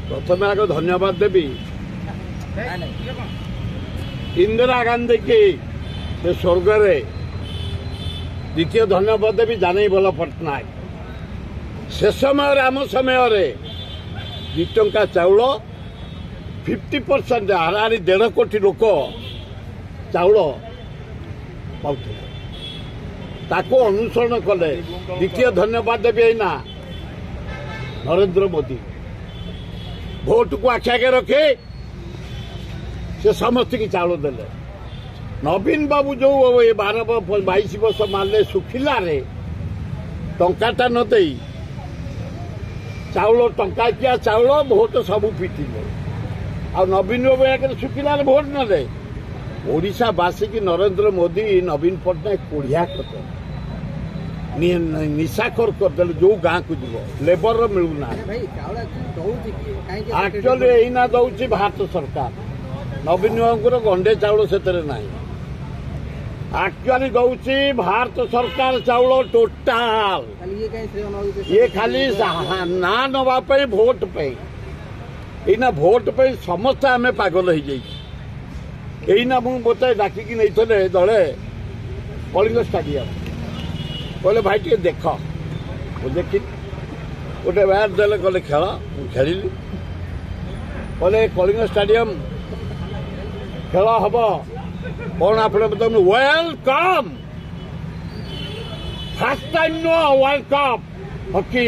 प्रथम आग धन्यवाद देवी इंदिरा गांधी की स्वर्ग द्वितीय धन्यवाद देवी जानईबल पट्टनायक से समय आम समय 2 टंका चाउल 50% हाराहारी 1.5 कोटी लोक चाउल पाउथिले ताको अनुसरण कले। द्वितीय धन्यवाद देवी एना नरेंद्र मोदी भोट को आखि आगे रखे से समस्त की चाउल देले। नवीन बाबू जो 22 वर्ष मारे सुखिला रे टंकाटा न दे चाउल टंकाकिया चाउल भोट सब पिटिले आ नवीन बाबू आगे सुखिला रे भोट न दे ओडिशावासी की नरेंद्र मोदी नवीन पट्टनायक कोढ़िया कर निशाखर करदे जो गाँ को जीव लेबर मिलूना एक्चुअली यहीना दौर भारत सरकार नवीन बाबू गंडे चाउल से ना एक्चुअली दौर भारत सरकार चाउल टोटाल ये खाली ना नवाई भोट पे यहीना भोट पे समस्त आम पागल हो जाइए। यहीना मुझे डाकिकी नहीं दले कलिंग स्टाडियम कहले भाई टे देख देखी गोटे बैट देले कहले खेल खेल कहले कलिंग स्टाडियम खेल हम कौन आप welcome first time no world cup hockey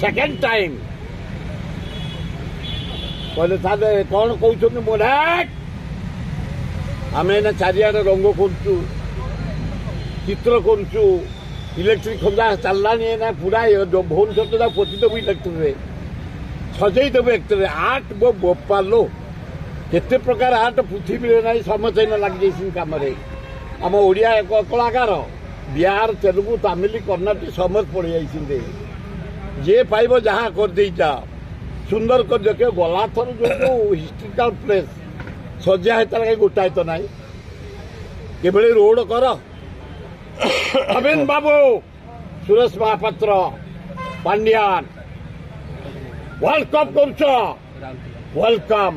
second time कहले ताले कौन कहते मोर आम एना चारिआडे रंग करुचु चित्र करुचु इलेक्ट्रिक खंजा चललानी ना पूरा भुवनेश्वर पोतीदेव इलेक्ट्रिक सजईदेव इलेक्ट्रिक आर्ट बो बोपालो केते प्रकार आर्ट पृथ्वी में ना समस्त लग जाए कम आम ओडिया कलाकार बिहार तेलुगु तमिल कर्णाटक समस्त पड़ जाइए जे पाइब जहाँ कर देता सुंदर कर देखिए गला थर जो हिस्टोरिकल प्लेस सजा है गोटाए तो ना कि रोड कर नवीन बाबू सुरेश महापात्र पांड्यान वर्ल्ड कप कर वेलकम।